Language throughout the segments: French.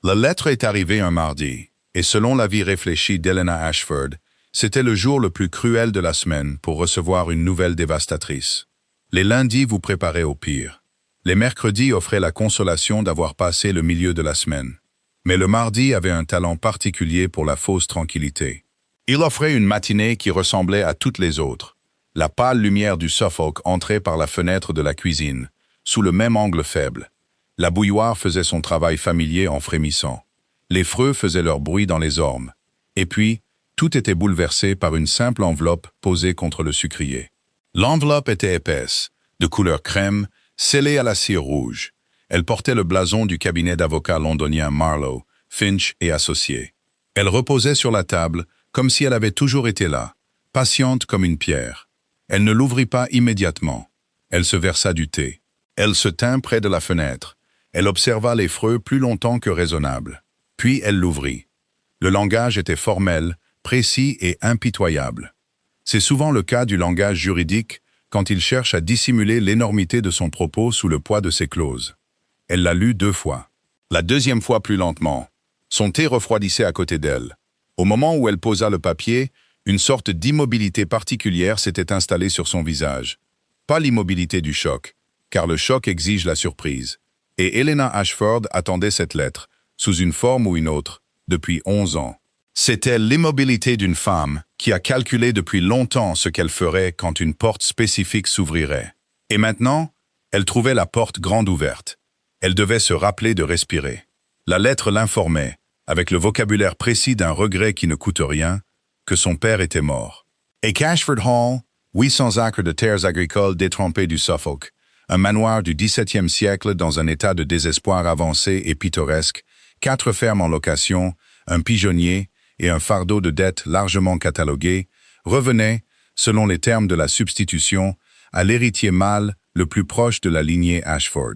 La lettre est arrivée un mardi, et selon l'avis réfléchi d'Helena Ashford, c'était le jour le plus cruel de la semaine pour recevoir une nouvelle dévastatrice. Les lundis vous préparaient au pire. Les mercredis offraient la consolation d'avoir passé le milieu de la semaine. Mais le mardi avait un talent particulier pour la fausse tranquillité. Il offrait une matinée qui ressemblait à toutes les autres. La pâle lumière du Suffolk entrait par la fenêtre de la cuisine, sous le même angle faible. La bouilloire faisait son travail familier en frémissant. Les freux faisaient leur bruit dans les ormes. Et puis, tout était bouleversé par une simple enveloppe posée contre le sucrier. L'enveloppe était épaisse, de couleur crème, scellée à la cire rouge. Elle portait le blason du cabinet d'avocats londonien Marlowe, Finch et Associés. Elle reposait sur la table comme si elle avait toujours été là, patiente comme une pierre. Elle ne l'ouvrit pas immédiatement. Elle se versa du thé. Elle se tint près de la fenêtre. Elle observa les freux plus longtemps que raisonnable. Puis elle l'ouvrit. Le langage était formel, précis et impitoyable. C'est souvent le cas du langage juridique quand il cherche à dissimuler l'énormité de son propos sous le poids de ses clauses. Elle l'a lu 2 fois. La deuxième fois plus lentement. Son thé refroidissait à côté d'elle. Au moment où elle posa le papier, une sorte d'immobilité particulière s'était installée sur son visage. Pas l'immobilité du choc, car le choc exige la surprise. Et Helena Ashford attendait cette lettre, sous une forme ou une autre, depuis 11 ans. C'était l'immobilité d'une femme qui a calculé depuis longtemps ce qu'elle ferait quand une porte spécifique s'ouvrirait. Et maintenant, elle trouvait la porte grande ouverte. Elle devait se rappeler de respirer. La lettre l'informait, avec le vocabulaire précis d'un regret qui ne coûte rien, que son père était mort. Et qu'Ashford Hall, 800 acres de terres agricoles détrempées du Suffolk, un manoir du XVIIe siècle dans un état de désespoir avancé et pittoresque, 4 fermes en location, un pigeonnier et un fardeau de dettes largement cataloguées, revenait, selon les termes de la substitution, à l'héritier mâle le plus proche de la lignée Ashford.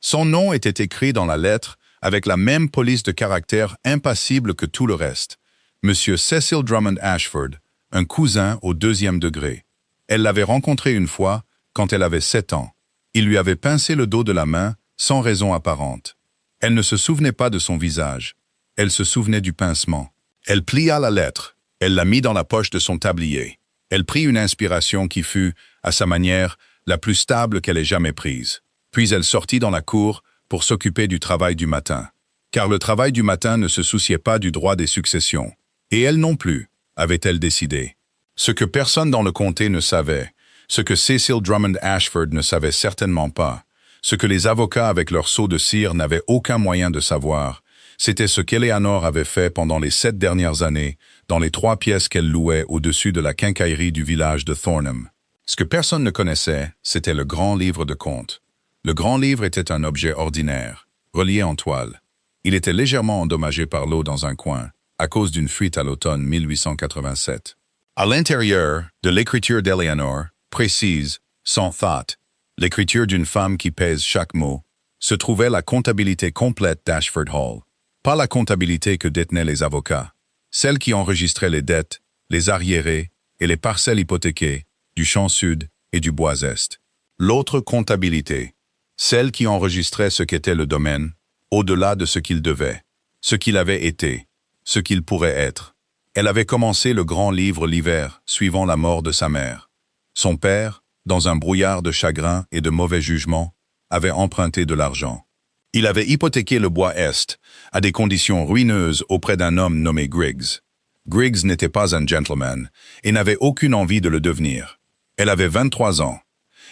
Son nom était écrit dans la lettre avec la même police de caractère impassible que tout le reste. Monsieur Cecil Drummond Ashford, un cousin au 2e degré. Elle l'avait rencontré une fois, quand elle avait 7 ans. Il lui avait pincé le dos de la main, sans raison apparente. Elle ne se souvenait pas de son visage. Elle se souvenait du pincement. Elle plia la lettre. Elle la mit dans la poche de son tablier. Elle prit une inspiration qui fut, à sa manière, la plus stable qu'elle ait jamais prise. Puis elle sortit dans la cour pour s'occuper du travail du matin. Car le travail du matin ne se souciait pas du droit des successions. Et elle non plus, avait-elle décidé. Ce que personne dans le comté ne savait, ce que Cecil Drummond Ashford ne savait certainement pas, ce que les avocats avec leur seau de cire n'avaient aucun moyen de savoir, c'était ce qu'Eleanor avait fait pendant les 7 dernières années dans les 3 pièces qu'elle louait au-dessus de la quincaillerie du village de Thornham. Ce que personne ne connaissait, c'était le grand livre de comptes. Le grand livre était un objet ordinaire, relié en toile. Il était légèrement endommagé par l'eau dans un coin, à cause d'une fuite à l'automne 1887. À l'intérieur de l'écriture d'Eleanor, précise, sans thought, l'écriture d'une femme qui pèse chaque mot, se trouvait la comptabilité complète d'Ashford Hall. Pas la comptabilité que détenaient les avocats, celle qui enregistrait les dettes, les arriérés et les parcelles hypothéquées du champ sud et du bois est. L'autre comptabilité, celle qui enregistrait ce qu'était le domaine, au-delà de ce qu'il devait, ce qu'il avait été, ce qu'il pourrait être. Elle avait commencé le grand livre l'hiver, suivant la mort de sa mère. Son père, dans un brouillard de chagrin et de mauvais jugement, avait emprunté de l'argent. Il avait hypothéqué le bois est, à des conditions ruineuses auprès d'un homme nommé Griggs. Griggs n'était pas un gentleman, et n'avait aucune envie de le devenir. Elle avait 23 ans.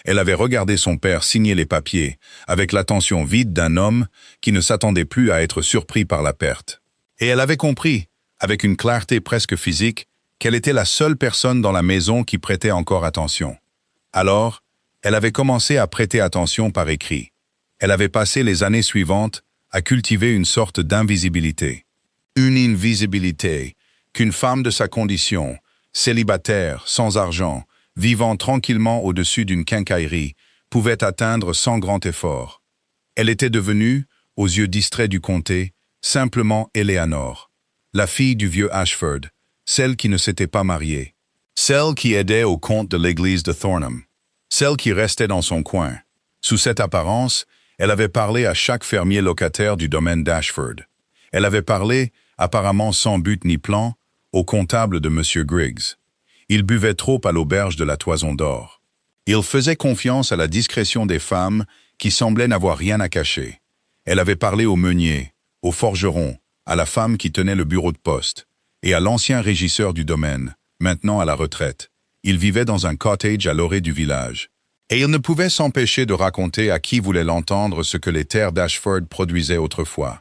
Elle avait regardé son père signer les papiers, avec l'attention vide d'un homme qui ne s'attendait plus à être surpris par la perte. Et elle avait compris, avec une clarté presque physique, qu'elle était la seule personne dans la maison qui prêtait encore attention. Alors, elle avait commencé à prêter attention par écrit. Elle avait passé les années suivantes à cultiver une sorte d'invisibilité. Une invisibilité qu'une femme de sa condition, célibataire, sans argent, vivant tranquillement au-dessus d'une quincaillerie, pouvait atteindre sans grand effort. Elle était devenue, aux yeux distraits du comté, simplement Eleanor, la fille du vieux Ashford, celle qui ne s'était pas mariée, celle qui aidait au compte de l'église de Thornham, celle qui restait dans son coin. Sous cette apparence, elle avait parlé à chaque fermier locataire du domaine d'Ashford. Elle avait parlé, apparemment sans but ni plan, au comptable de M. Griggs. Il buvait trop à l'auberge de la Toison d'Or. Il faisait confiance à la discrétion des femmes qui semblaient n'avoir rien à cacher. Elle avait parlé au meunier, au forgeron, à la femme qui tenait le bureau de poste, et à l'ancien régisseur du domaine, maintenant à la retraite. Il vivait dans un cottage à l'orée du village. Et il ne pouvait s'empêcher de raconter à qui voulait l'entendre ce que les terres d'Ashford produisaient autrefois.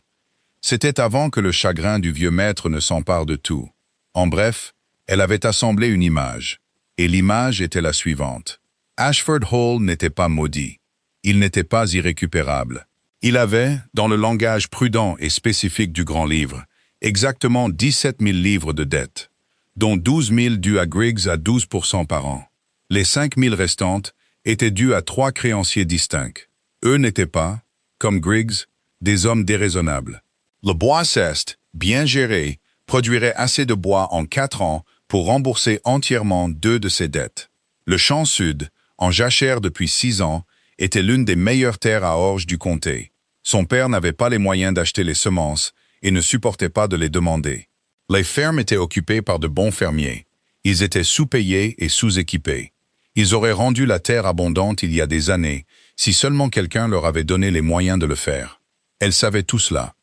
C'était avant que le chagrin du vieux maître ne s'empare de tout. En bref, elle avait assemblé une image. Et l'image était la suivante. Ashford Hall n'était pas maudit. Il n'était pas irrécupérable. Il avait, dans le langage prudent et spécifique du grand livre, exactement 17 000 livres de dettes, dont 12 000 dus à Griggs à 12% par an. Les 5 000 restantes étaient dues à 3 créanciers distincts. Eux n'étaient pas, comme Griggs, des hommes déraisonnables. Le bois ceste, bien géré, produirait assez de bois en 4 ans pour rembourser entièrement 2 de ses dettes. Le champ sud, en jachère depuis 6 ans, était l'une des meilleures terres à orge du comté. Son père n'avait pas les moyens d'acheter les semences et ne supportait pas de les demander. Les fermes étaient occupées par de bons fermiers. Ils étaient sous-payés et sous-équipés. Ils auraient rendu la terre abondante il y a des années, si seulement quelqu'un leur avait donné les moyens de le faire. Elle savait tout cela.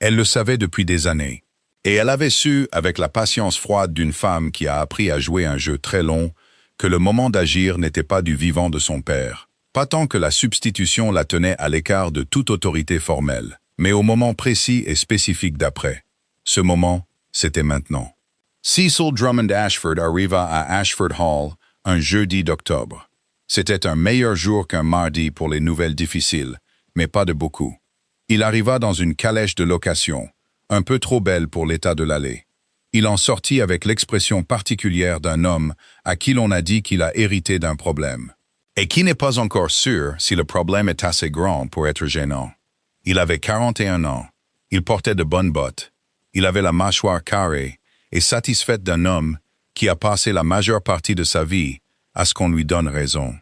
Elle le savait depuis des années. Et elle avait su, avec la patience froide d'une femme qui a appris à jouer un jeu très long, que le moment d'agir n'était pas du vivant de son père. Pas tant que la substitution la tenait à l'écart de toute autorité formelle, mais au moment précis et spécifique d'après. Ce moment, c'était maintenant. Cecil Drummond Ashford arriva à Ashford Hall un jeudi d'octobre. C'était un meilleur jour qu'un mardi pour les nouvelles difficiles, mais pas de beaucoup. Il arriva dans une calèche de location, un peu trop belle pour l'état de l'allée. Il en sortit avec l'expression particulière d'un homme à qui l'on a dit qu'il a hérité d'un problème, et qui n'est pas encore sûr si le problème est assez grand pour être gênant. Il avait 41 ans, il portait de bonnes bottes, il avait la mâchoire carrée et satisfaite d'un homme qui a passé la majeure partie de sa vie à ce qu'on lui donne raison.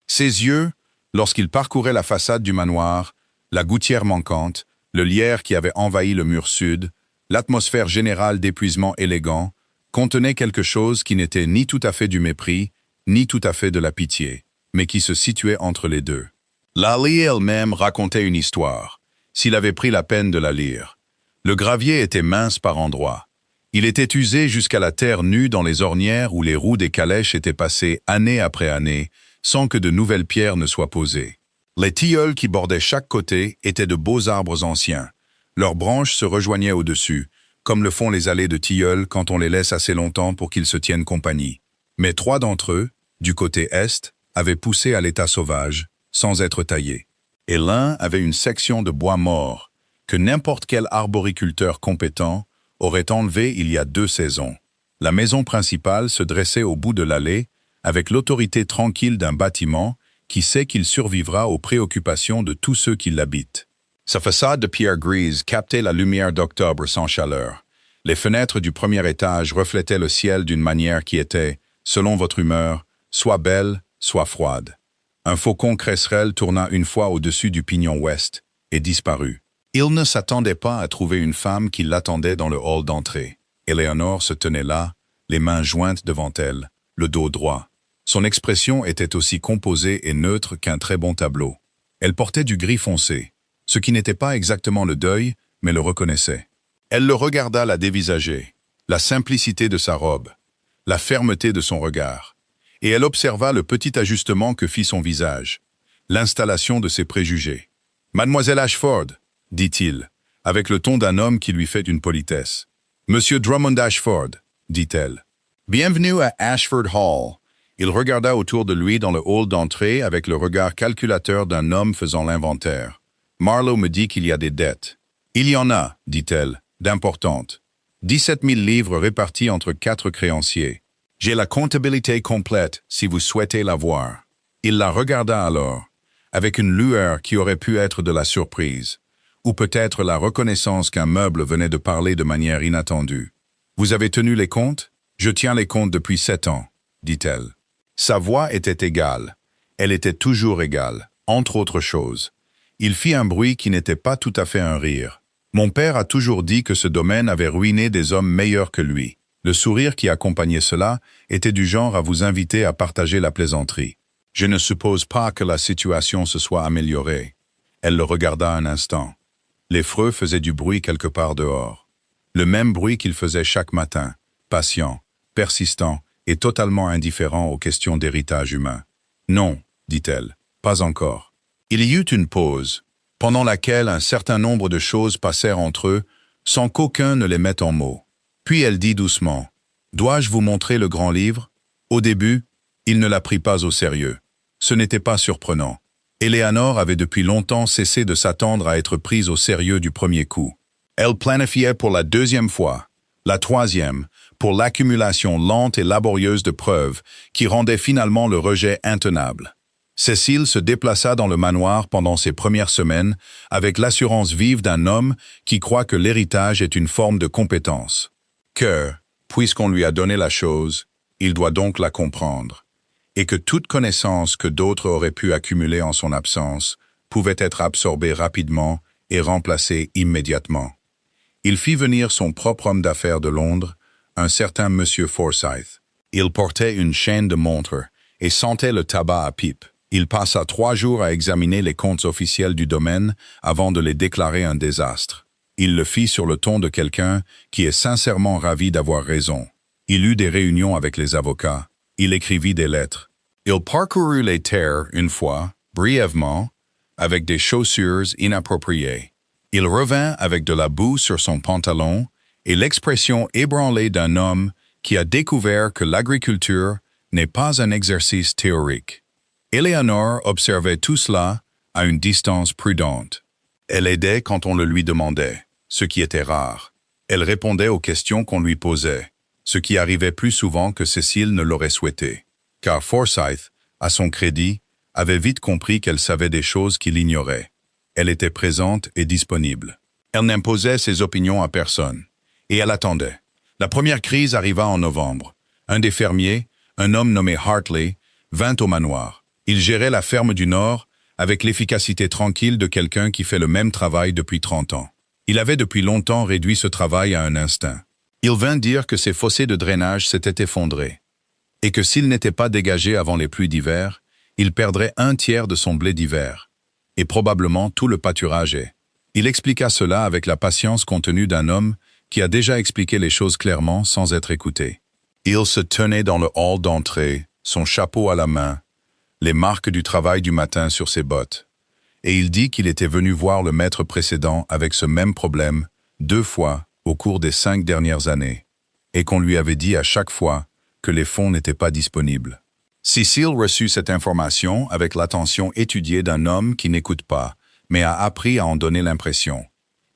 Ses yeux, lorsqu'il parcourait la façade du manoir, la gouttière manquante, le lierre qui avait envahi le mur sud, l'atmosphère générale d'épuisement élégant, contenaient quelque chose qui n'était ni tout à fait du mépris, ni tout à fait de la pitié, mais qui se situait entre les deux. L'allée elle-même racontait une histoire, s'il avait pris la peine de la lire. Le gravier était mince par endroits. Il était usé jusqu'à la terre nue dans les ornières où les roues des calèches étaient passées année après année, sans que de nouvelles pierres ne soient posées. Les tilleuls qui bordaient chaque côté étaient de beaux arbres anciens. Leurs branches se rejoignaient au-dessus, comme le font les allées de tilleuls quand on les laisse assez longtemps pour qu'ils se tiennent compagnie. Mais 3 d'entre eux, du côté est, avaient poussé à l'état sauvage, sans être taillés. Et l'un avait une section de bois mort, que n'importe quel arboriculteur compétent aurait enlevé il y a 2 saisons. La maison principale se dressait au bout de l'allée, avec l'autorité tranquille d'un bâtiment qui sait qu'il survivra aux préoccupations de tous ceux qui l'habitent. Sa façade de pierre grise captait la lumière d'octobre sans chaleur. Les fenêtres du premier étage reflétaient le ciel d'une manière qui était, selon votre humeur, soit belle, soit froide. Un faucon cresserelle tourna une fois au-dessus du pignon ouest et disparut. Il ne s'attendait pas à trouver une femme qui l'attendait dans le hall d'entrée. Éléonore se tenait là, les mains jointes devant elle, le dos droit. Son expression était aussi composée et neutre qu'un très bon tableau. Elle portait du gris foncé, ce qui n'était pas exactement le deuil, mais le reconnaissait. Elle le regarda la dévisager, la simplicité de sa robe, la fermeté de son regard, et elle observa le petit ajustement que fit son visage, l'installation de ses préjugés. « Mademoiselle Ashford », dit-il, avec le ton d'un homme qui lui fait une politesse. « Monsieur Drummond Ashford », dit-elle. « Bienvenue à Ashford Hall. » Il regarda autour de lui dans le hall d'entrée avec le regard calculateur d'un homme faisant l'inventaire. « Marlowe me dit qu'il y a des dettes. »« Il y en a, dit-elle, d'importantes. 17 000 livres répartis entre 4 créanciers. J'ai la comptabilité complète si vous souhaitez la voir. » Il la regarda alors, avec une lueur qui aurait pu être de la surprise, ou peut-être la reconnaissance qu'un meuble venait de parler de manière inattendue. « Vous avez tenu les comptes? Je tiens les comptes depuis 7 ans, dit-elle. Sa voix était égale. Elle était toujours égale, entre autres choses. Il fit un bruit qui n'était pas tout à fait un rire. Mon père a toujours dit que ce domaine avait ruiné des hommes meilleurs que lui. Le sourire qui accompagnait cela était du genre à vous inviter à partager la plaisanterie. Je ne suppose pas que la situation se soit améliorée. Elle le regarda un instant. Les freux faisaient du bruit quelque part dehors. Le même bruit qu'ils faisaient chaque matin, patient, persistant et totalement indifférent aux questions d'héritage humain. Non, dit-elle, pas encore. Il y eut une pause, pendant laquelle un certain nombre de choses passèrent entre eux, sans qu'aucun ne les mette en mots. Puis elle dit doucement, « Dois-je vous montrer le grand livre ?» Au début, il ne la prit pas au sérieux. Ce n'était pas surprenant. Éléanore avait depuis longtemps cessé de s'attendre à être prise au sérieux du premier coup. Elle planifiait pour la deuxième fois, la troisième, pour l'accumulation lente et laborieuse de preuves qui rendaient finalement le rejet intenable. Cécile se déplaça dans le manoir pendant ses premières semaines avec l'assurance vive d'un homme qui croit que l'héritage est une forme de compétence. Que, puisqu'on lui a donné la chose, il doit donc la comprendre. Et que toute connaissance que d'autres auraient pu accumuler en son absence pouvait être absorbée rapidement et remplacée immédiatement. Il fit venir son propre homme d'affaires de Londres, un certain Monsieur Forsyth. Il portait une chaîne de montre et sentait le tabac à pipe. Il passa 3 jours à examiner les comptes officiels du domaine avant de les déclarer un désastre. Il le fit sur le ton de quelqu'un qui est sincèrement ravi d'avoir raison. Il eut des réunions avec les avocats. Il écrivit des lettres. Il parcourut les terres une fois, brièvement, avec des chaussures inappropriées. Il revint avec de la boue sur son pantalon et l'expression ébranlée d'un homme qui a découvert que l'agriculture n'est pas un exercice théorique. Éléanore observait tout cela à une distance prudente. Elle aidait quand on le lui demandait, ce qui était rare. Elle répondait aux questions qu'on lui posait, ce qui arrivait plus souvent que Cécile ne l'aurait souhaité. Car Forsyth, à son crédit, avait vite compris qu'elle savait des choses qu'il ignorait. Elle était présente et disponible. Elle n'imposait ses opinions à personne. Et elle attendait. La première crise arriva en novembre. Un des fermiers, un homme nommé Hartley, vint au manoir. Il gérait la ferme du Nord avec l'efficacité tranquille de quelqu'un qui fait le même travail depuis 30 ans. Il avait depuis longtemps réduit ce travail à un instinct. Il vint dire que ses fossés de drainage s'étaient effondrés et que s'il n'était pas dégagé avant les pluies d'hiver, il perdrait 1/3 de son blé d'hiver et probablement tout le pâturager. Il expliqua cela avec la patience contenue d'un homme qui a déjà expliqué les choses clairement sans être écouté. Il se tenait dans le hall d'entrée, son chapeau à la main, les marques du travail du matin sur ses bottes. Et il dit qu'il était venu voir le maître précédent avec ce même problème 2 fois au cours des 5 dernières années, et qu'on lui avait dit à chaque fois que les fonds n'étaient pas disponibles. Cécile reçut cette information avec l'attention étudiée d'un homme qui n'écoute pas, mais a appris à en donner l'impression.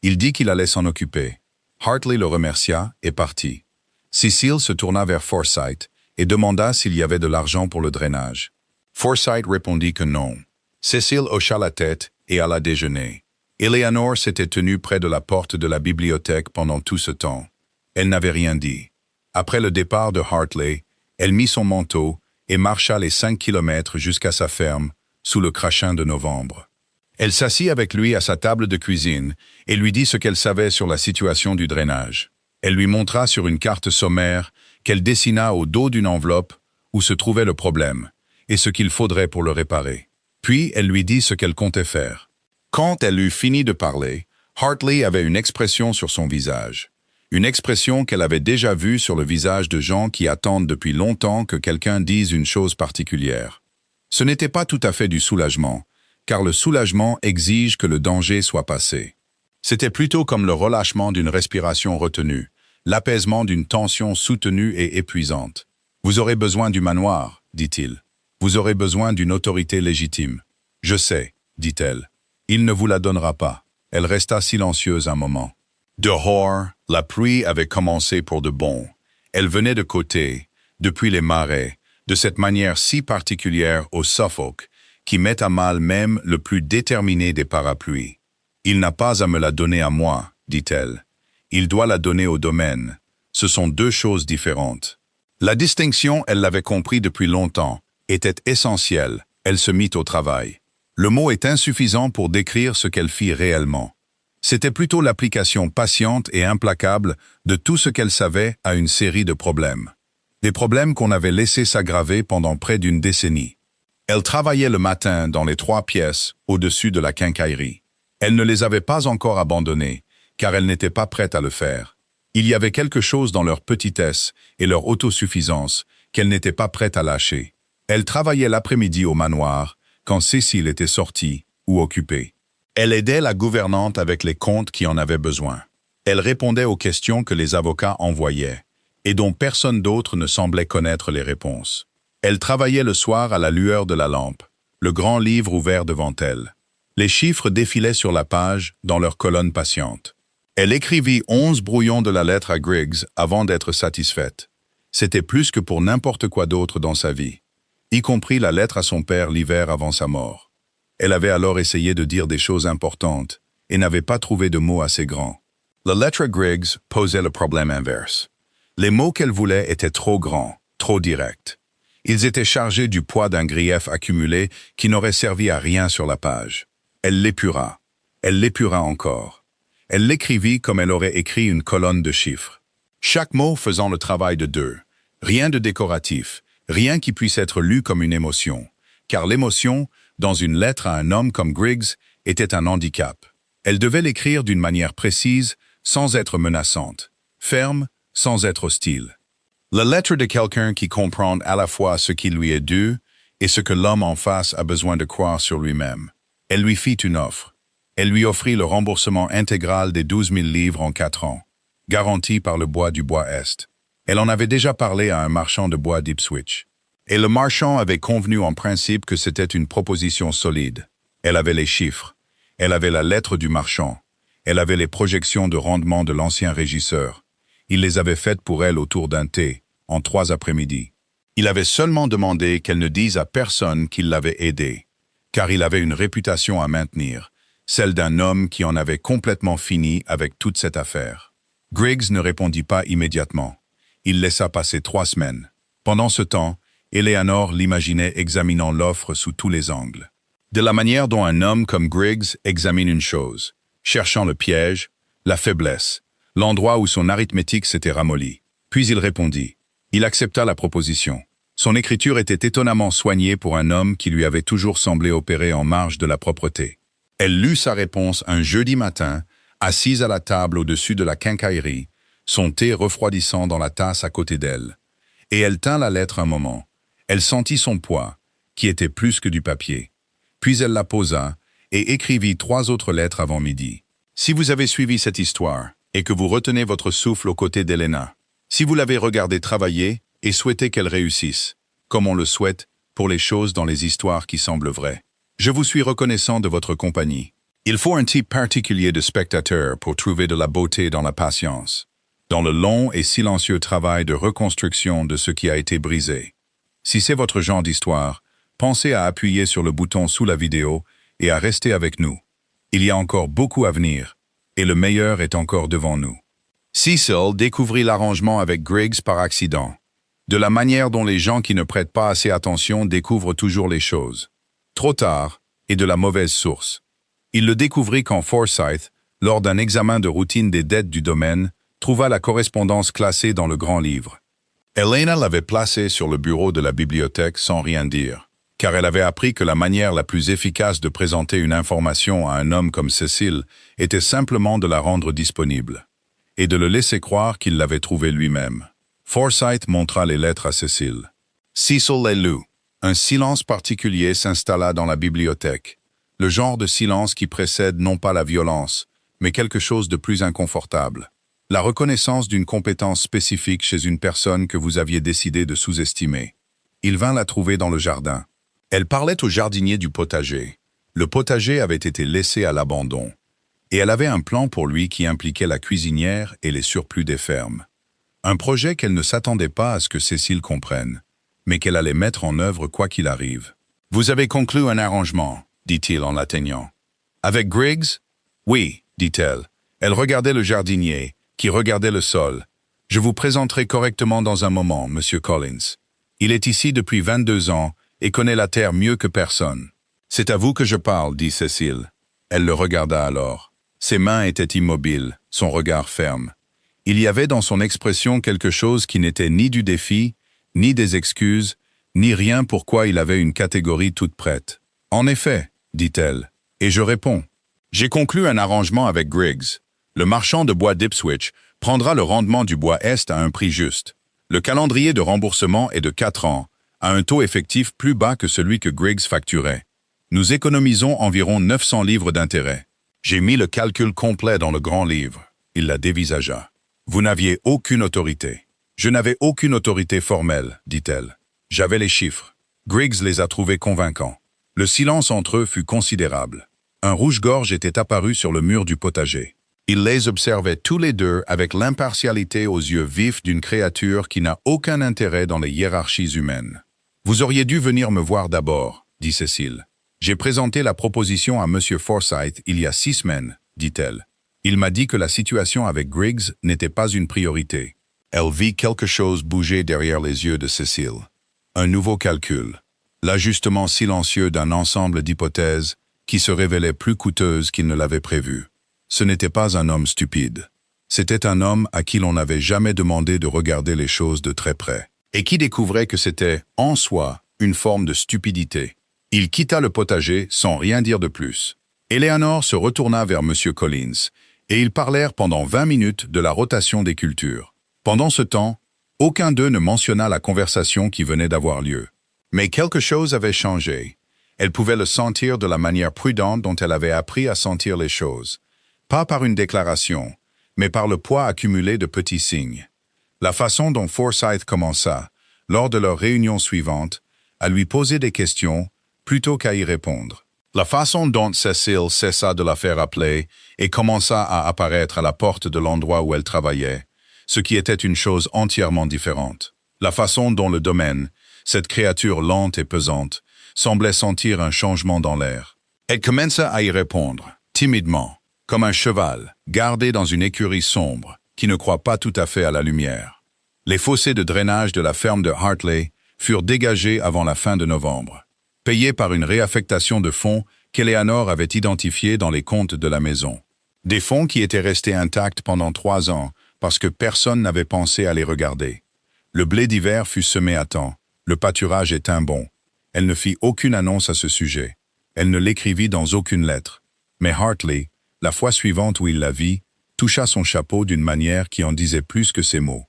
Il dit qu'il allait s'en occuper. Hartley le remercia et partit. Cécile se tourna vers Forsyth et demanda s'il y avait de l'argent pour le drainage. Forsyth répondit que non. Cécile hocha la tête et alla déjeuner. Éléanore s'était tenue près de la porte de la bibliothèque pendant tout ce temps. Elle n'avait rien dit. Après le départ de Hartley, elle mit son manteau et marcha les 5 kilomètres jusqu'à sa ferme, sous le crachin de novembre. Elle s'assit avec lui à sa table de cuisine et lui dit ce qu'elle savait sur la situation du drainage. Elle lui montra sur une carte sommaire qu'elle dessina au dos d'une enveloppe où se trouvait le problème et ce qu'il faudrait pour le réparer. Puis elle lui dit ce qu'elle comptait faire. Quand elle eut fini de parler, Hartley avait une expression sur son visage. Une expression qu'elle avait déjà vue sur le visage de gens qui attendent depuis longtemps que quelqu'un dise une chose particulière. Ce n'était pas tout à fait du soulagement, car le soulagement exige que le danger soit passé. C'était plutôt comme le relâchement d'une respiration retenue, l'apaisement d'une tension soutenue et épuisante. « Vous aurez besoin du manoir, dit-il. Vous aurez besoin d'une autorité légitime. »« Je sais, dit-elle. Il ne vous la donnera pas. » Elle resta silencieuse un moment. Dehors, la pluie avait commencé pour de bon. Elle venait de côté, depuis les marais, de cette manière si particulière au Suffolk, qui met à mal même le plus déterminé des parapluies. « Il n'a pas à me la donner à moi, dit-elle. Il doit la donner au domaine. Ce sont 2 choses différentes. » La distinction, elle l'avait compris depuis longtemps, était essentielle. Elle se mit au travail. Le mot est insuffisant pour décrire ce qu'elle fit réellement. C'était plutôt l'application patiente et implacable de tout ce qu'elle savait à une série de problèmes. Des problèmes qu'on avait laissés s'aggraver pendant près d'une décennie. Elle travaillait le matin dans les 3 pièces au-dessus de la quincaillerie. Elle ne les avait pas encore abandonnés, car elle n'était pas prête à le faire. Il y avait quelque chose dans leur petitesse et leur autosuffisance qu'elle n'était pas prête à lâcher. Elle travaillait l'après-midi au manoir, quand Cécile était sortie ou occupée. Elle aidait la gouvernante avec les comptes qui en avaient besoin. Elle répondait aux questions que les avocats envoyaient, et dont personne d'autre ne semblait connaître les réponses. Elle travaillait le soir à la lueur de la lampe, le grand livre ouvert devant elle. Les chiffres défilaient sur la page dans leur colonne patiente. Elle écrivit 11 brouillons de la lettre à Griggs avant d'être satisfaite. C'était plus que pour n'importe quoi d'autre dans sa vie, y compris la lettre à son père l'hiver avant sa mort. Elle avait alors essayé de dire des choses importantes et n'avait pas trouvé de mots assez grands. La lettre à Griggs posait le problème inverse. Les mots qu'elle voulait étaient trop grands, trop directs. Ils étaient chargés du poids d'un grief accumulé qui n'aurait servi à rien sur la page. Elle l'épura. Elle l'épura encore. Elle l'écrivit comme elle aurait écrit une colonne de chiffres. Chaque mot faisant le travail de 2. Rien de décoratif, rien qui puisse être lu comme une émotion. Car l'émotion, dans une lettre à un homme comme Griggs, était un handicap. Elle devait l'écrire d'une manière précise, sans être menaçante, ferme, sans être hostile. La lettre de quelqu'un qui comprend à la fois ce qui lui est dû et ce que l'homme en face a besoin de croire sur lui-même. Elle lui fit une offre. Elle lui offrit le remboursement intégral des 12 000 livres en 4 ans, garanti par le bois du Bois-Est. Elle en avait déjà parlé à un marchand de bois d'Ipswich. Et le marchand avait convenu en principe que c'était une proposition solide. Elle avait les chiffres. Elle avait la lettre du marchand. Elle avait les projections de rendement de l'ancien régisseur. Il les avait faites pour elle autour d'un thé, en 3 après-midi. Il avait seulement demandé qu'elle ne dise à personne qu'il l'avait aidée, car il avait une réputation à maintenir, celle d'un homme qui en avait complètement fini avec toute cette affaire. Griggs ne répondit pas immédiatement. Il laissa passer 3 semaines. Pendant ce temps, Eleanor l'imaginait examinant l'offre sous tous les angles. De la manière dont un homme comme Griggs examine une chose, cherchant le piège, la faiblesse, l'endroit où son arithmétique s'était ramollie. Puis il répondit. Il accepta la proposition. Son écriture était étonnamment soignée pour un homme qui lui avait toujours semblé opérer en marge de la propreté. Elle lut sa réponse un jeudi matin, assise à la table au-dessus de la quincaillerie, son thé refroidissant dans la tasse à côté d'elle. Et elle tint la lettre un moment. Elle sentit son poids, qui était plus que du papier. Puis elle la posa et écrivit 3 autres lettres avant midi. Si vous avez suivi cette histoire et que vous retenez votre souffle aux côtés d'Elena, si vous l'avez regardée travailler et souhaitez qu'elle réussisse, comme on le souhaite pour les choses dans les histoires qui semblent vraies, je vous suis reconnaissant de votre compagnie. Il faut un type particulier de spectateur pour trouver de la beauté dans la patience, dans le long et silencieux travail de reconstruction de ce qui a été brisé. Si c'est votre genre d'histoire, pensez à appuyer sur le bouton sous la vidéo et à rester avec nous. Il y a encore beaucoup à venir, et le meilleur est encore devant nous. Cecil découvrit l'arrangement avec Griggs par accident, de la manière dont les gens qui ne prêtent pas assez attention découvrent toujours les choses. Trop tard, et de la mauvaise source. Il le découvrit quand Forsyth, lors d'un examen de routine des dettes du domaine, trouva la correspondance classée dans le grand livre. Elena l'avait placée sur le bureau de la bibliothèque sans rien dire, car elle avait appris que la manière la plus efficace de présenter une information à un homme comme Cécile était simplement de la rendre disponible, et de le laisser croire qu'il l'avait trouvée lui-même. Forsyth montra les lettres à Cécile. Cecil les lut. Un silence particulier s'installa dans la bibliothèque, le genre de silence qui précède non pas la violence, mais quelque chose de plus inconfortable. La reconnaissance d'une compétence spécifique chez une personne que vous aviez décidé de sous-estimer. Il vint la trouver dans le jardin. Elle parlait au jardinier du potager. Le potager avait été laissé à l'abandon, et elle avait un plan pour lui qui impliquait la cuisinière et les surplus des fermes. Un projet qu'elle ne s'attendait pas à ce que Cécile comprenne, mais qu'elle allait mettre en œuvre quoi qu'il arrive. « Vous avez conclu un arrangement », dit-il en l'atteignant. « Avec Griggs ?»« Oui, dit-elle. Elle regardait le jardinier, qui regardait le sol. « Je vous présenterai correctement dans un moment, Monsieur Collins. Il est ici depuis 22 ans et connaît la terre mieux que personne. »« C'est à vous que je parle, dit Cécile. Elle le regarda alors. Ses mains étaient immobiles, son regard ferme. Il y avait dans son expression quelque chose qui n'était ni du défi, ni des excuses, ni rien pourquoi il avait une catégorie toute prête. « En effet, dit-elle, et je réponds. J'ai conclu un arrangement avec Griggs. Le marchand de bois d'Ipswich prendra le rendement du bois Est à un prix juste. Le calendrier de remboursement est de 4 ans, à un taux effectif plus bas que celui que Griggs facturait. Nous économisons environ 900 livres d'intérêt. J'ai mis le calcul complet dans le grand livre. Il la dévisagea. Vous n'aviez aucune autorité. Je n'avais aucune autorité formelle, dit-elle. J'avais les chiffres. Griggs les a trouvés convaincants. Le silence entre eux fut considérable. Un rouge-gorge était apparu sur le mur du potager. Il les observait tous les deux avec l'impartialité aux yeux vifs d'une créature qui n'a aucun intérêt dans les hiérarchies humaines. « Vous auriez dû venir me voir d'abord, » dit Cécile. « J'ai présenté la proposition à M. Forsyth il y a 6 semaines, » dit-elle. Il m'a dit que la situation avec Griggs n'était pas une priorité. Elle vit quelque chose bouger derrière les yeux de Cécile. Un nouveau calcul. L'ajustement silencieux d'un ensemble d'hypothèses qui se révélaient plus coûteuses qu'il ne l'avait prévu. Ce n'était pas un homme stupide. C'était un homme à qui l'on n'avait jamais demandé de regarder les choses de très près, et qui découvrait que c'était, en soi, une forme de stupidité. Il quitta le potager sans rien dire de plus. Eleanor se retourna vers M. Collins, et ils parlèrent pendant 20 minutes de la rotation des cultures. Pendant ce temps, aucun d'eux ne mentionna la conversation qui venait d'avoir lieu. Mais quelque chose avait changé. Elle pouvait le sentir de la manière prudente dont elle avait appris à sentir les choses. Pas par une déclaration, mais par le poids accumulé de petits signes. La façon dont Forsyth commença, lors de leur réunion suivante, à lui poser des questions plutôt qu'à y répondre. La façon dont Cécile cessa de la faire appeler et commença à apparaître à la porte de l'endroit où elle travaillait, ce qui était une chose entièrement différente. La façon dont le domaine, cette créature lente et pesante, semblait sentir un changement dans l'air. Elle commença à y répondre, timidement, comme un cheval, gardé dans une écurie sombre, qui ne croit pas tout à fait à la lumière. Les fossés de drainage de la ferme de Hartley furent dégagés avant la fin de novembre, payés par une réaffectation de fonds qu'Eleanor avait identifiés dans les comptes de la maison. Des fonds qui étaient restés intacts pendant 3 ans parce que personne n'avait pensé à les regarder. Le blé d'hiver fut semé à temps, le pâturage était bon. Elle ne fit aucune annonce à ce sujet. Elle ne l'écrivit dans aucune lettre. Mais Hartley, la fois suivante où il la vit, toucha son chapeau d'une manière qui en disait plus que ses mots.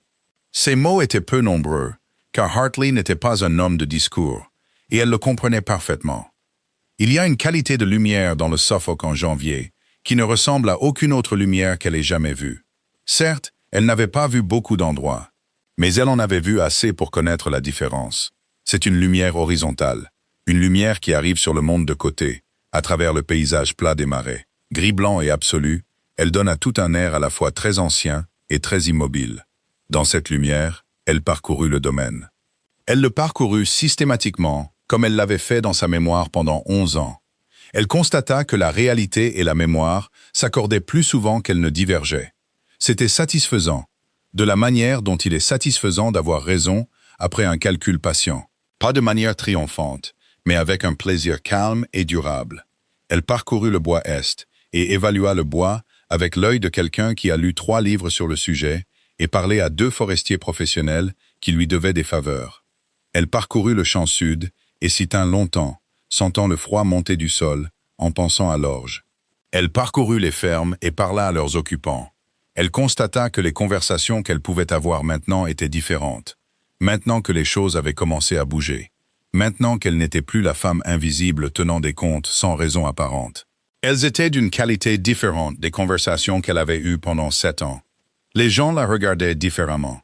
Ces mots étaient peu nombreux, car Hartley n'était pas un homme de discours, et elle le comprenait parfaitement. Il y a une qualité de lumière dans le Suffolk en janvier, qui ne ressemble à aucune autre lumière qu'elle ait jamais vue. Certes, elle n'avait pas vu beaucoup d'endroits, mais elle en avait vu assez pour connaître la différence. C'est une lumière horizontale, une lumière qui arrive sur le monde de côté, à travers le paysage plat des marais. Gris-blanc et absolu, elle donne à tout un air à la fois très ancien et très immobile. Dans cette lumière, elle parcourut le domaine. Elle le parcourut systématiquement, comme elle l'avait fait dans sa mémoire pendant 11 ans. Elle constata que la réalité et la mémoire s'accordaient plus souvent qu'elles ne divergeaient. C'était satisfaisant, de la manière dont il est satisfaisant d'avoir raison après un calcul patient. Pas de manière triomphante, mais avec un plaisir calme et durable. Elle parcourut le bois Est et évalua le bois avec l'œil de quelqu'un qui a lu 3 livres sur le sujet et parlé à 2 forestiers professionnels qui lui devaient des faveurs. Elle parcourut le champ sud et s'y tint longtemps, sentant le froid monter du sol, en pensant à l'orge. Elle parcourut les fermes et parla à leurs occupants. Elle constata que les conversations qu'elle pouvait avoir maintenant étaient différentes, maintenant que les choses avaient commencé à bouger, maintenant qu'elle n'était plus la femme invisible tenant des comptes sans raison apparente. Elles étaient d'une qualité différente des conversations qu'elle avait eues pendant 7 ans. Les gens la regardaient différemment.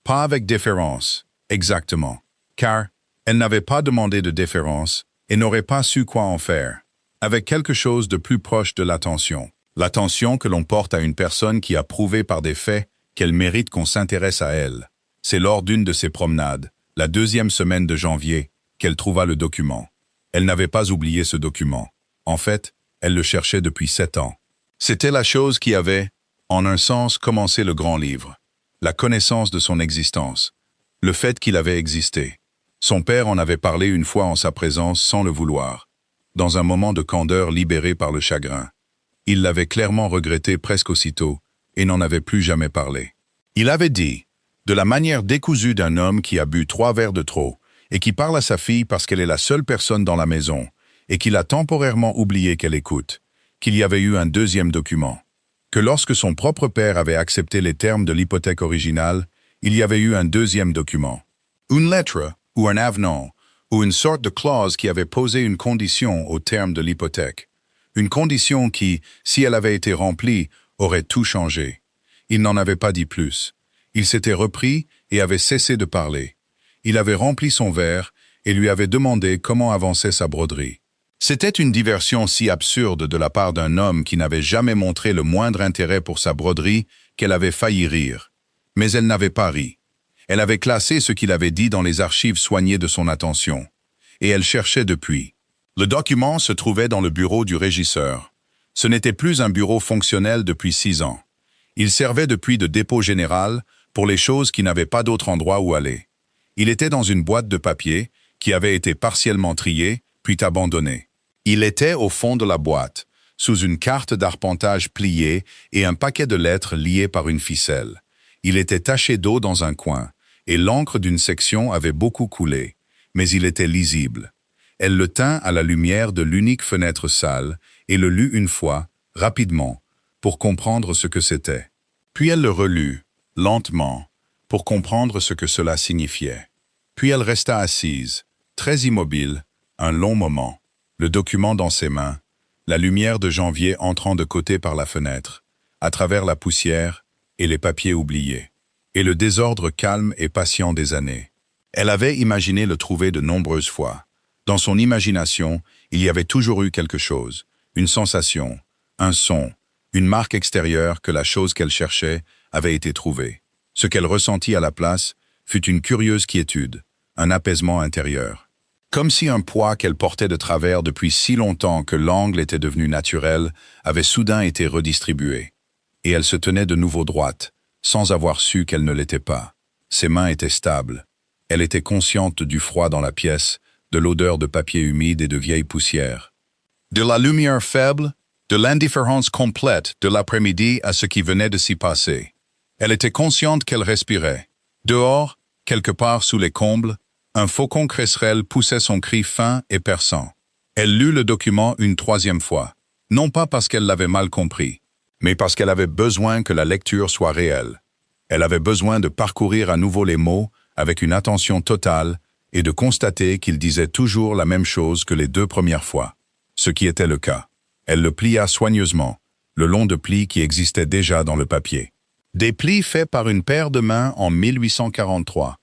Pas avec déférence, exactement, car elle n'avait pas demandé de déférence et n'aurait pas su quoi en faire, avec quelque chose de plus proche de l'attention. L'attention que l'on porte à une personne qui a prouvé par des faits qu'elle mérite qu'on s'intéresse à elle. C'est lors d'une de ses promenades, la 2e semaine de janvier, qu'elle trouva le document. Elle n'avait pas oublié ce document. En fait, elle le cherchait depuis 7 ans. C'était la chose qui avait, en un sens, commencé le grand livre. La connaissance de son existence. Le fait qu'il avait existé. Son père en avait parlé une fois en sa présence sans le vouloir, dans un moment de candeur libéré par le chagrin. Il l'avait clairement regretté presque aussitôt et n'en avait plus jamais parlé. Il avait dit, de la manière décousue d'un homme qui a bu 3 verres de trop et qui parle à sa fille parce qu'elle est la seule personne dans la maison et qu'il a temporairement oublié qu'elle écoute, qu'il y avait eu un deuxième document. Que lorsque son propre père avait accepté les termes de l'hypothèque originale, il y avait eu un deuxième document. Une lettre ou un avenant ou une sorte de clause qui avait posé une condition au terme de l'hypothèque. Une condition qui, si elle avait été remplie, aurait tout changé. Il n'en avait pas dit plus. Il s'était repris et avait cessé de parler. Il avait rempli son verre et lui avait demandé comment avançait sa broderie. C'était une diversion si absurde de la part d'un homme qui n'avait jamais montré le moindre intérêt pour sa broderie qu'elle avait failli rire. Mais elle n'avait pas ri. Elle avait classé ce qu'il avait dit dans les archives soignées de son attention. Et elle cherchait depuis. Le document se trouvait dans le bureau du régisseur. Ce n'était plus un bureau fonctionnel depuis 6 ans. Il servait depuis de dépôt général pour les choses qui n'avaient pas d'autre endroit où aller. Il était dans une boîte de papier qui avait été partiellement triée, puis abandonnée. Il était au fond de la boîte, sous une carte d'arpentage pliée et un paquet de lettres liées par une ficelle. Il était taché d'eau dans un coin, et l'encre d'une section avait beaucoup coulé, mais il était lisible. Elle le tint à la lumière de l'unique fenêtre sale et le lut une fois, rapidement, pour comprendre ce que c'était. Puis elle le relut, lentement, pour comprendre ce que cela signifiait. Puis elle resta assise, très immobile, un long moment, le document dans ses mains, la lumière de janvier entrant de côté par la fenêtre, à travers la poussière et les papiers oubliés, et le désordre calme et patient des années. Elle avait imaginé le trouver de nombreuses fois. Dans son imagination, il y avait toujours eu quelque chose, une sensation, un son, une marque extérieure que la chose qu'elle cherchait avait été trouvée. Ce qu'elle ressentit à la place fut une curieuse quiétude, un apaisement intérieur. Comme si un poids qu'elle portait de travers depuis si longtemps que l'angle était devenu naturel avait soudain été redistribué. Et elle se tenait de nouveau droite, sans avoir su qu'elle ne l'était pas. Ses mains étaient stables. Elle était consciente du froid dans la pièce, de l'odeur de papier humide et de vieille poussière. De la lumière faible, de l'indifférence complète de l'après-midi à ce qui venait de s'y passer. Elle était consciente qu'elle respirait. Dehors, quelque part sous les combles, un faucon cresserelle poussait son cri fin et perçant. Elle lut le document une 3e fois, non pas parce qu'elle l'avait mal compris, mais parce qu'elle avait besoin que la lecture soit réelle. Elle avait besoin de parcourir à nouveau les mots avec une attention totale et de constater qu'ils disaient toujours la même chose que les 2 premières fois, ce qui était le cas. Elle le plia soigneusement, le long de plis qui existaient déjà dans le papier. Des plis faits par une paire de mains en 1843.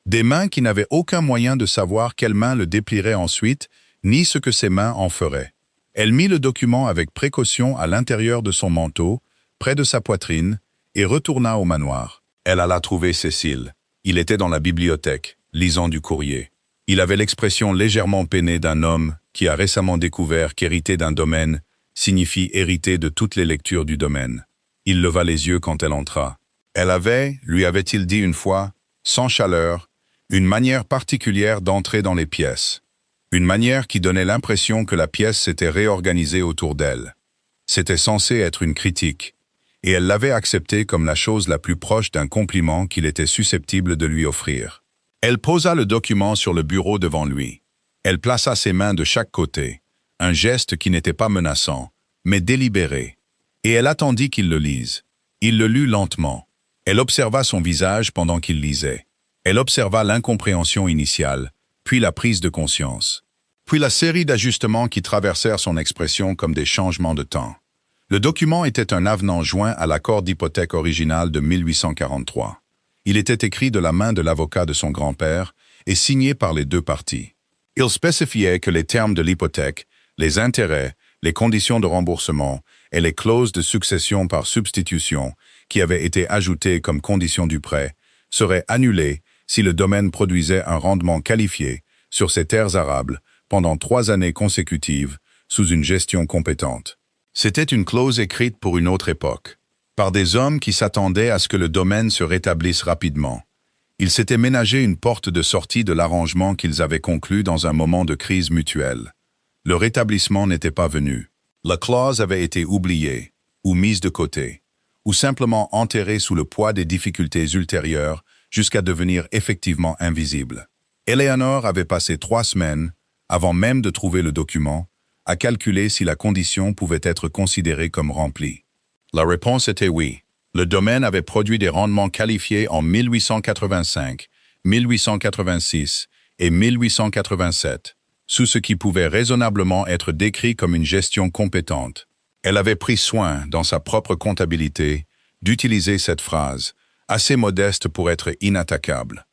Des mains qui n'avaient aucun moyen de savoir quelle main le déplierait ensuite, ni ce que ces mains en feraient. Elle mit le document avec précaution à l'intérieur de son manteau, près de sa poitrine, et retourna au manoir. Elle alla trouver Cécile. Il était dans la bibliothèque, lisant du courrier. Il avait l'expression légèrement peinée d'un homme qui a récemment découvert qu'hériter d'un domaine signifie hériter de toutes les lectures du domaine. Il leva les yeux quand elle entra. Elle avait, lui avait-il dit une fois, sans chaleur, une manière particulière d'entrer dans les pièces. Une manière qui donnait l'impression que la pièce s'était réorganisée autour d'elle. C'était censé être une critique, et elle l'avait accepté comme la chose la plus proche d'un compliment qu'il était susceptible de lui offrir. Elle posa le document sur le bureau devant lui. Elle plaça ses mains de chaque côté, un geste qui n'était pas menaçant, mais délibéré, et elle attendit qu'il le lise. Il le lut lentement. Elle observa son visage pendant qu'il lisait. Elle observa l'incompréhension initiale, puis la prise de conscience, puis la série d'ajustements qui traversèrent son expression comme des changements de temps. Le document était un avenant joint à l'accord d'hypothèque original de 1843. Il était écrit de la main de l'avocat de son grand-père et signé par les 2 parties. Il spécifiait que les termes de l'hypothèque, les intérêts, les conditions de remboursement et les clauses de succession par substitution qui avaient été ajoutées comme condition du prêt seraient annulés si le domaine produisait un rendement qualifié sur ses terres arables pendant 3 années consécutives sous une gestion compétente. C'était une clause écrite pour une autre époque, par des hommes qui s'attendaient à ce que le domaine se rétablisse rapidement. Ils s'étaient ménagé une porte de sortie de l'arrangement qu'ils avaient conclu dans un moment de crise mutuelle. Le rétablissement n'était pas venu. La clause avait été oubliée, ou mise de côté, ou simplement enterrée sous le poids des difficultés ultérieures jusqu'à devenir effectivement invisible. Eleanor avait passé 3 semaines, avant même de trouver le document, à calculer si la condition pouvait être considérée comme remplie. La réponse était oui. Le domaine avait produit des rendements qualifiés en 1885, 1886 et 1887, sous ce qui pouvait raisonnablement être décrit comme une gestion compétente. Elle avait pris soin, dans sa propre comptabilité, d'utiliser cette phrase, assez modeste pour être inattaquable.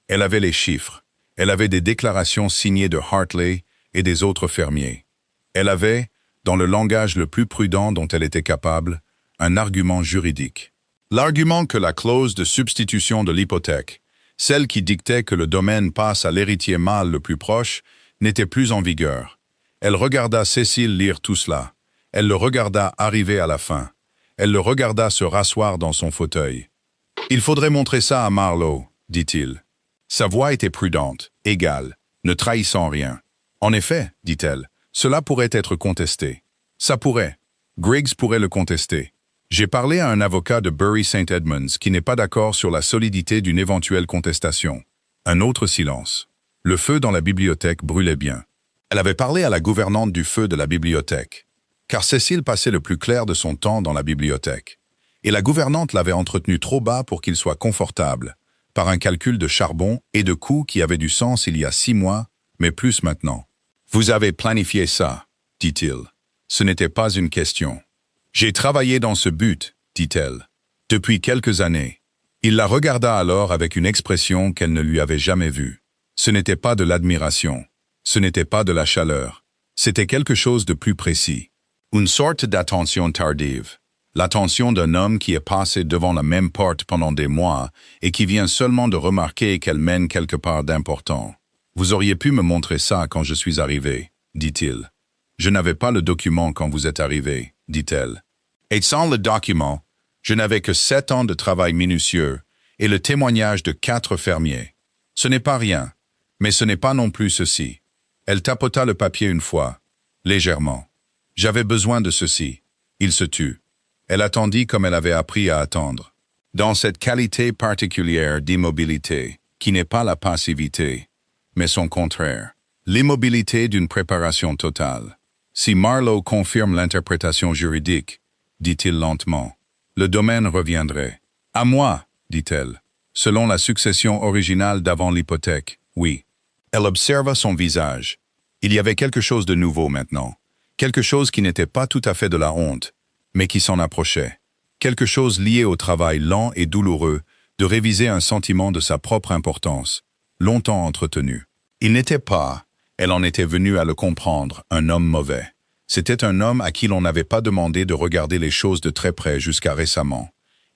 Elle avait les chiffres. Elle avait des déclarations signées de Hartley et des autres fermiers. Elle avait, dans le langage le plus prudent dont elle était capable, un argument juridique. L'argument que la clause de substitution de l'hypothèque, celle qui dictait que le domaine passe à l'héritier mâle le plus proche, n'était plus en vigueur. Elle regarda Cécile lire tout cela. Elle le regarda arriver à la fin. Elle le regarda se rasseoir dans son fauteuil. « Il faudrait montrer ça à Marlowe, dit-il. » Sa voix était prudente, égale, ne trahissant rien. « En effet, dit-elle, cela pourrait être contesté. »« Ça pourrait. Griggs pourrait le contester. » J'ai parlé à un avocat de Bury St. Edmunds qui n'est pas d'accord sur la solidité d'une éventuelle contestation. Un autre silence. Le feu dans la bibliothèque brûlait bien. Elle avait parlé à la gouvernante du feu de la bibliothèque, car Cécile passait le plus clair de son temps dans la bibliothèque. Et la gouvernante l'avait entretenu trop bas pour qu'il soit confortable, par un calcul de charbon et de coûts qui avait du sens il y a 6 mois, mais plus maintenant. « Vous avez planifié ça, dit-il. Ce n'était pas une question. » « J'ai travaillé dans ce but, dit-elle, depuis quelques années. » Il la regarda alors avec une expression qu'elle ne lui avait jamais vue. Ce n'était pas de l'admiration, ce n'était pas de la chaleur, c'était quelque chose de plus précis. Une sorte d'attention tardive. L'attention d'un homme qui est passé devant la même porte pendant des mois et qui vient seulement de remarquer qu'elle mène quelque part d'important. « Vous auriez pu me montrer ça quand je suis arrivé, dit-il. Je n'avais pas le document quand vous êtes arrivé, dit-elle. Et sans le document, je n'avais que 7 ans de travail minutieux et le témoignage de 4 fermiers. Ce n'est pas rien, mais ce n'est pas non plus ceci. Elle tapota le papier une fois, légèrement. J'avais besoin de ceci. Il se tut. Elle attendit comme elle avait appris à attendre. Dans cette qualité particulière d'immobilité, qui n'est pas la passivité, mais son contraire, l'immobilité d'une préparation totale. Si Marlowe confirme l'interprétation juridique, dit-il lentement, le domaine reviendrait. À moi, dit-elle. Selon la succession originale d'avant l'hypothèque, oui. Elle observa son visage. Il y avait quelque chose de nouveau maintenant. Quelque chose qui n'était pas tout à fait de la honte, mais qui s'en approchait. Quelque chose lié au travail lent et douloureux de réviser un sentiment de sa propre importance, longtemps entretenu. Il n'était pas, elle en était venue à le comprendre, un homme mauvais. C'était un homme à qui l'on n'avait pas demandé de regarder les choses de très près jusqu'à récemment.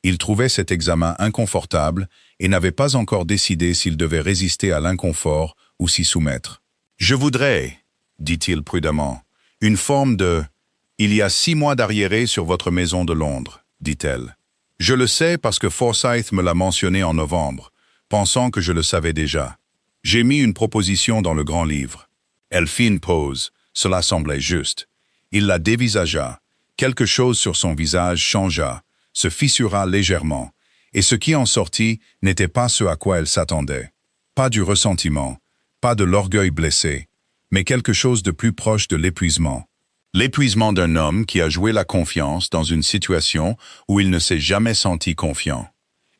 Il trouvait cet examen inconfortable et n'avait pas encore décidé s'il devait résister à l'inconfort ou s'y soumettre. « Je voudrais, dit-il prudemment, une forme de « Il y a 6 mois d'arriéré sur votre maison de Londres, dit-elle. Je le sais parce que Forsyth me l'a mentionné en novembre, pensant que je le savais déjà. J'ai mis une proposition dans le grand livre. » Elle fit une pause, cela semblait juste. Il la dévisagea. Quelque chose sur son visage changea, se fissura légèrement, et ce qui en sortit n'était pas ce à quoi elle s'attendait. Pas du ressentiment, pas de l'orgueil blessé, mais quelque chose de plus proche de l'épuisement. L'épuisement d'un homme qui a joué la confiance dans une situation où il ne s'est jamais senti confiant,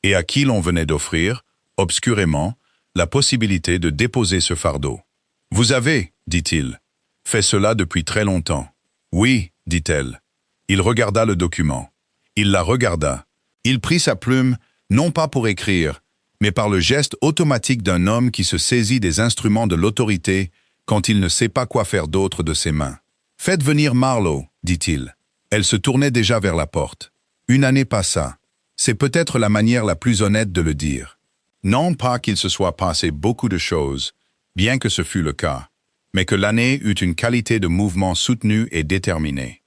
et à qui l'on venait d'offrir, obscurément, la possibilité de déposer ce fardeau. « Vous avez, dit-il, fait cela depuis très longtemps. » « Oui, dit-elle. » Il regarda le document. Il la regarda. Il prit sa plume, non pas pour écrire, mais par le geste automatique d'un homme qui se saisit des instruments de l'autorité quand il ne sait pas quoi faire d'autre de ses mains. « Faites venir Marlowe, dit-il. » Elle se tournait déjà vers la porte. Une année passa. C'est peut-être la manière la plus honnête de le dire. Non pas qu'il se soit passé beaucoup de choses, bien que ce fût le cas, mais que l'année eut une qualité de mouvement soutenu et déterminé.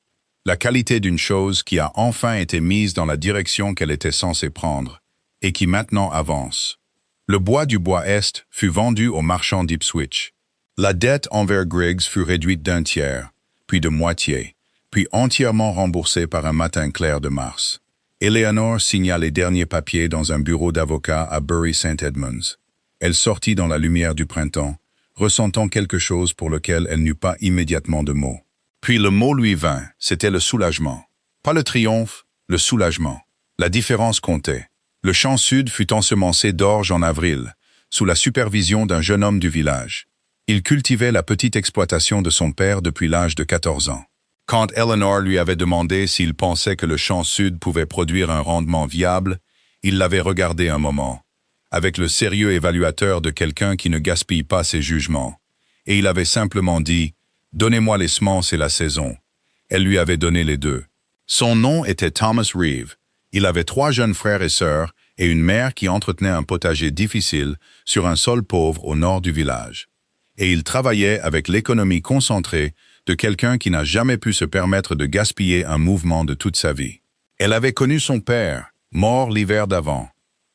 La qualité d'une chose qui a enfin été mise dans la direction qu'elle était censée prendre, et qui maintenant avance. Le bois du bois Est fut vendu aux marchands d'Ipswich. La dette envers Griggs fut réduite d'1/3, puis de moitié, puis entièrement remboursé par un matin clair de mars. Eleanor signa les derniers papiers dans un bureau d'avocat à Bury St. Edmunds. Elle sortit dans la lumière du printemps, ressentant quelque chose pour lequel elle n'eut pas immédiatement de mots. Puis le mot lui vint, c'était le soulagement. Pas le triomphe, le soulagement. La différence comptait. Le champ sud fut ensemencé d'orge en avril, sous la supervision d'un jeune homme du village. Il cultivait la petite exploitation de son père depuis l'âge de 14 ans. Quand Eleanor lui avait demandé s'il pensait que le champ sud pouvait produire un rendement viable, il l'avait regardé un moment, avec le sérieux évaluateur de quelqu'un qui ne gaspille pas ses jugements. Et il avait simplement dit « Donnez-moi les semences et la saison ». Elle lui avait donné les deux. Son nom était Thomas Reeve. Il avait 3 jeunes frères et sœurs et une mère qui entretenait un potager difficile sur un sol pauvre au nord du village. Et il travaillait avec l'économie concentrée de quelqu'un qui n'a jamais pu se permettre de gaspiller un mouvement de toute sa vie. Elle avait connu son père, mort l'hiver d'avant.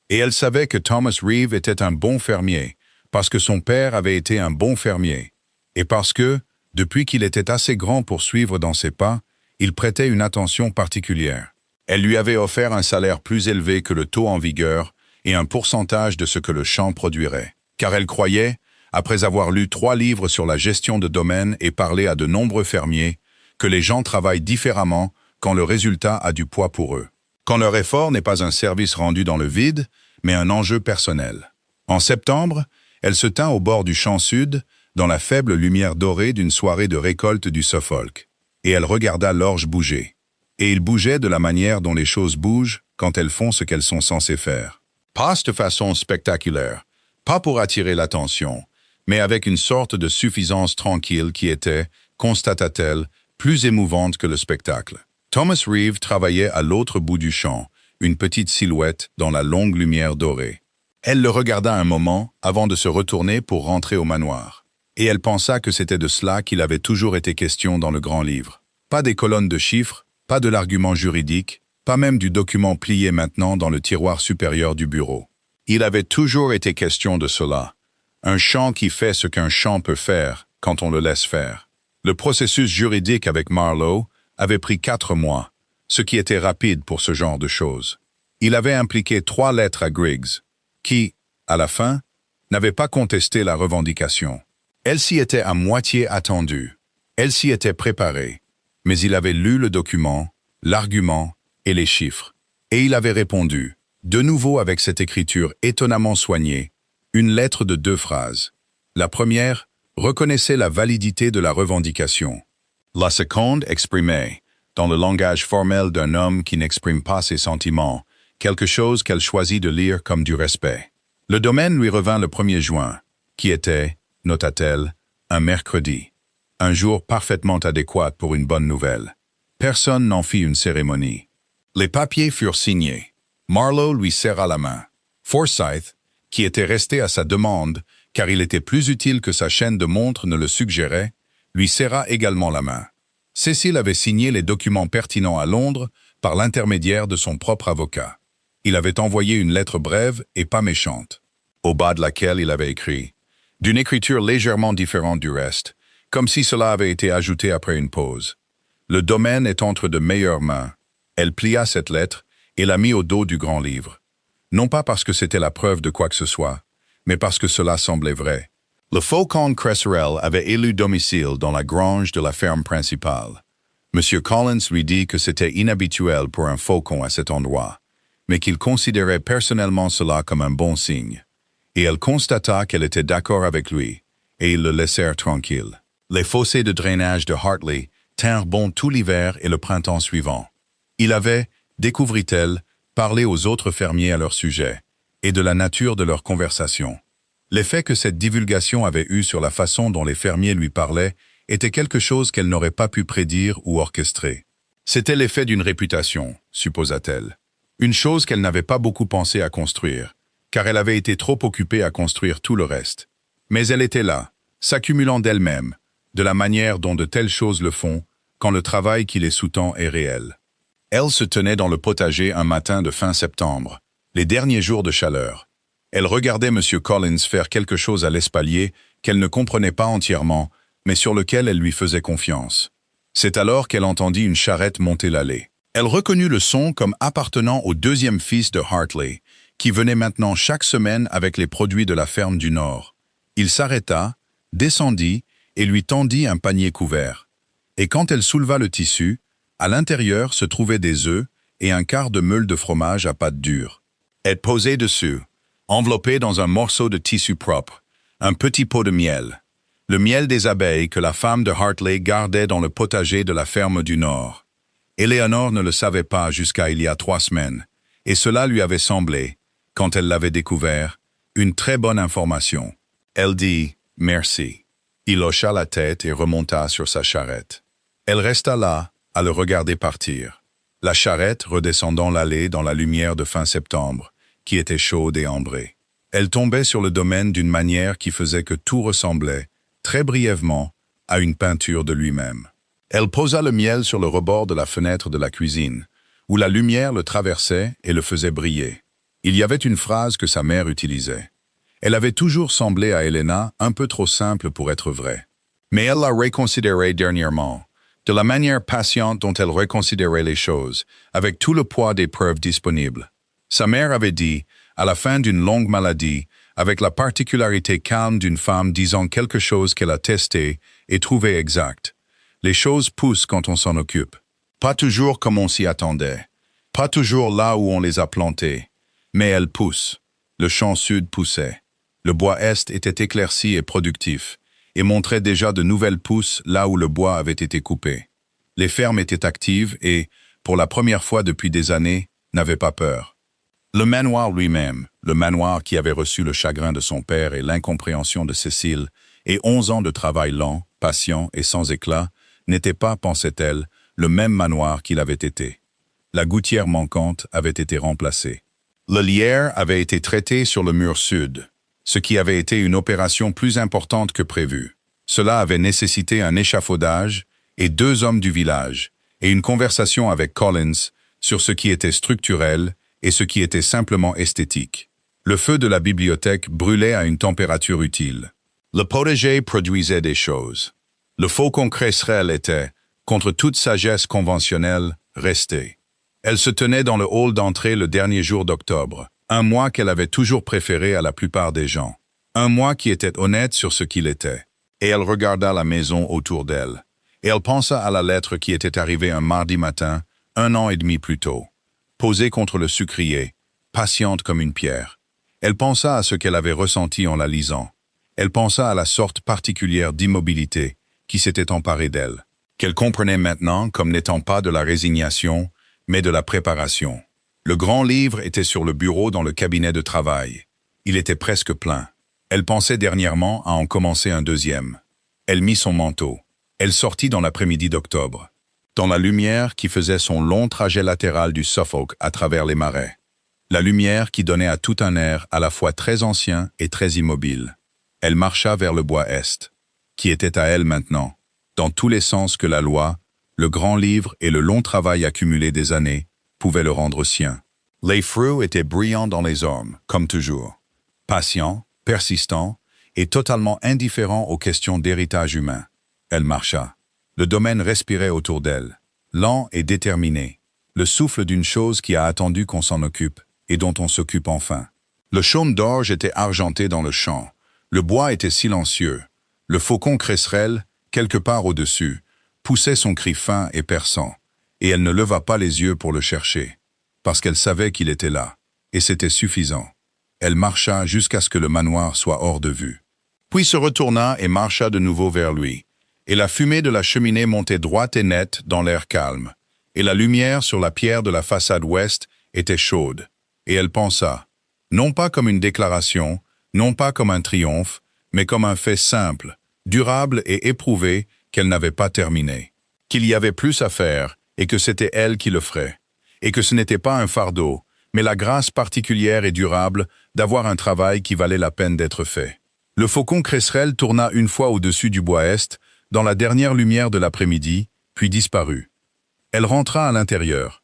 Et elle savait que Thomas Reeve était un bon fermier, parce que son père avait été un bon fermier. Et parce que, depuis qu'il était assez grand pour suivre dans ses pas, il prêtait une attention particulière. Elle lui avait offert un salaire plus élevé que le taux en vigueur et un pourcentage de ce que le champ produirait. Car elle croyait, après avoir lu 3 livres sur la gestion de domaines et parlé à de nombreux fermiers, que les gens travaillent différemment quand le résultat a du poids pour eux. Quand leur effort n'est pas un service rendu dans le vide, mais un enjeu personnel. En septembre, elle se tint au bord du champ sud, dans la faible lumière dorée d'une soirée de récolte du Suffolk, et elle regarda l'orge bouger. Et il bougeait de la manière dont les choses bougent quand elles font ce qu'elles sont censées faire. Pas de façon spectaculaire, pas pour attirer l'attention, mais avec une sorte de suffisance tranquille qui était, constata-t-elle, plus émouvante que le spectacle. Thomas Reeve travaillait à l'autre bout du champ, une petite silhouette dans la longue lumière dorée. Elle le regarda un moment avant de se retourner pour rentrer au manoir. Et elle pensa que c'était de cela qu'il avait toujours été question dans le grand livre. Pas des colonnes de chiffres, pas de l'argument juridique, pas même du document plié maintenant dans le tiroir supérieur du bureau. Il avait toujours été question de cela. Un champ qui fait ce qu'un champ peut faire quand on le laisse faire. Le processus juridique avec Marlowe avait pris 4 mois, ce qui était rapide pour ce genre de choses. Il avait impliqué 3 lettres à Griggs, qui, à la fin, n'avait pas contesté la revendication. Elle s'y était à moitié attendue. Elle s'y était préparée. Mais il avait lu le document, l'argument et les chiffres. Et il avait répondu, de nouveau avec cette écriture étonnamment soignée, une lettre de 2 phrases. La première reconnaissait la validité de la revendication. La seconde exprimait, dans le langage formel d'un homme qui n'exprime pas ses sentiments, quelque chose qu'elle choisit de lire comme du respect. Le domaine lui revint le 1er juin, qui était, nota-t-elle, un mercredi. Un jour parfaitement adéquat pour une bonne nouvelle. Personne n'en fit une cérémonie. Les papiers furent signés. Marlowe lui serra la main. Forsyth, qui était resté à sa demande, car il était plus utile que sa chaîne de montre ne le suggérait, lui serra également la main. Cécile avait signé les documents pertinents à Londres par l'intermédiaire de son propre avocat. Il avait envoyé une lettre brève et pas méchante, au bas de laquelle il avait écrit, d'une écriture légèrement différente du reste, comme si cela avait été ajouté après une pause. Le domaine est entre de meilleures mains. Elle plia cette lettre et la mit au dos du grand livre. Non pas parce que c'était la preuve de quoi que ce soit, mais parce que cela semblait vrai. Le faucon Cresserelle avait élu domicile dans la grange de la ferme principale. M. Collins lui dit que c'était inhabituel pour un faucon à cet endroit, mais qu'il considérait personnellement cela comme un bon signe. Et elle constata qu'elle était d'accord avec lui, et ils le laissèrent tranquille. Les fossés de drainage de Hartley tinrent bon tout l'hiver et le printemps suivant. Il avait, découvrit-elle, parlé aux autres fermiers à leur sujet, et de la nature de leur conversation. L'effet que cette divulgation avait eu sur la façon dont les fermiers lui parlaient était quelque chose qu'elle n'aurait pas pu prédire ou orchestrer. C'était l'effet d'une réputation, supposa-t-elle. Une chose qu'elle n'avait pas beaucoup pensé à construire, car elle avait été trop occupée à construire tout le reste. Mais elle était là, s'accumulant d'elle-même, de la manière dont de telles choses le font, quand le travail qui les sous-tend est réel. Elle se tenait dans le potager un matin de fin septembre, les derniers jours de chaleur. Elle regardait M. Collins faire quelque chose à l'espalier qu'elle ne comprenait pas entièrement, mais sur lequel elle lui faisait confiance. C'est alors qu'elle entendit une charrette monter l'allée. Elle reconnut le son comme appartenant au deuxième fils de Hartley, qui venait maintenant chaque semaine avec les produits de la ferme du Nord. Il s'arrêta, descendit et lui tendit un panier couvert. Et quand elle souleva le tissu, à l'intérieur se trouvaient des œufs et un quart de meule de fromage à pâte dure. Elle posait dessus, enveloppée dans un morceau de tissu propre, un petit pot de miel. Le miel des abeilles que la femme de Hartley gardait dans le potager de la ferme du Nord. Éléonore ne le savait pas jusqu'à il y a 3 semaines, et cela lui avait semblé, quand elle l'avait découvert, une très bonne information. Elle dit « merci ». Il hocha la tête et remonta sur sa charrette. Elle resta là, à le regarder partir. La charrette redescendant l'allée dans la lumière de fin septembre, qui était chaude et ambrée. Elle tombait sur le domaine d'une manière qui faisait que tout ressemblait, très brièvement, à une peinture de lui-même. Elle posa le miel sur le rebord de la fenêtre de la cuisine, où la lumière le traversait et le faisait briller. Il y avait une phrase que sa mère utilisait. Elle avait toujours semblé à Helena un peu trop simple pour être vraie. Mais elle l'a reconsidérée dernièrement, de la manière patiente dont elle reconsidérait les choses, avec tout le poids des preuves disponibles. Sa mère avait dit, à la fin d'une longue maladie, avec la particularité calme d'une femme disant quelque chose qu'elle a testé et trouvé exact. Les choses poussent quand on s'en occupe. Pas toujours comme on s'y attendait. Pas toujours là où on les a plantées. Mais elles poussent. Le champ sud poussait. Le bois est était éclairci et productif, et montrait déjà de nouvelles pousses là où le bois avait été coupé. Les fermes étaient actives et, pour la première fois depuis des années, n'avaient pas peur. Le manoir lui-même, le manoir qui avait reçu le chagrin de son père et l'incompréhension de Cécile, et 11 ans de travail lent, patient et sans éclat, n'était pas, pensait-elle, le même manoir qu'il avait été. La gouttière manquante avait été remplacée. Le lierre avait été traité sur le mur sud, ce qui avait été une opération plus importante que prévu. Cela avait nécessité un échafaudage et 2 hommes du village, et une conversation avec Collins sur ce qui était structurel et ce qui était simplement esthétique. Le feu de la bibliothèque brûlait à une température utile. Le potager produisait des choses. Le faucon cresserelle était, contre toute sagesse conventionnelle, resté. Elle se tenait dans le hall d'entrée le dernier jour d'octobre, un mois qu'elle avait toujours préféré à la plupart des gens. Un mois qui était honnête sur ce qu'il était. Et elle regarda la maison autour d'elle. Et elle pensa à la lettre qui était arrivée un mardi matin, 1 an et demi plus tôt. Posée contre le sucrier, patiente comme une pierre. Elle pensa à ce qu'elle avait ressenti en la lisant. Elle pensa à la sorte particulière d'immobilité qui s'était emparée d'elle, qu'elle comprenait maintenant comme n'étant pas de la résignation, mais de la préparation. Le grand livre était sur le bureau dans le cabinet de travail. Il était presque plein. Elle pensait dernièrement à en commencer un deuxième. Elle mit son manteau. Elle sortit dans l'après-midi d'octobre, dans la lumière qui faisait son long trajet latéral du Suffolk à travers les marais. La lumière qui donnait à tout un air à la fois très ancien et très immobile. Elle marcha vers le bois est, qui était à elle maintenant, dans tous les sens que la loi, le grand livre et le long travail accumulé des années pouvaient le rendre sien. Les fruits étaient brillants dans les ormes, comme toujours. Patients, persistants et totalement indifférents aux questions d'héritage humain. Elle marcha. Le domaine respirait autour d'elle, lent et déterminé, le souffle d'une chose qui a attendu qu'on s'en occupe et dont on s'occupe enfin. Le chaume d'orge était argenté dans le champ, le bois était silencieux, le faucon cresserelle, quelque part au-dessus, poussait son cri fin et perçant, et elle ne leva pas les yeux pour le chercher, parce qu'elle savait qu'il était là, et c'était suffisant. Elle marcha jusqu'à ce que le manoir soit hors de vue. Puis se retourna et marcha de nouveau vers lui, et la fumée de la cheminée montait droite et nette dans l'air calme, et la lumière sur la pierre de la façade ouest était chaude, et elle pensa, non pas comme une déclaration, non pas comme un triomphe, mais comme un fait simple, durable et éprouvé qu'elle n'avait pas terminé, qu'il y avait plus à faire et que c'était elle qui le ferait, et que ce n'était pas un fardeau, mais la grâce particulière et durable d'avoir un travail qui valait la peine d'être fait. Le faucon cresserelle tourna une fois au-dessus du bois est, dans la dernière lumière de l'après-midi, puis disparut. Elle rentra à l'intérieur,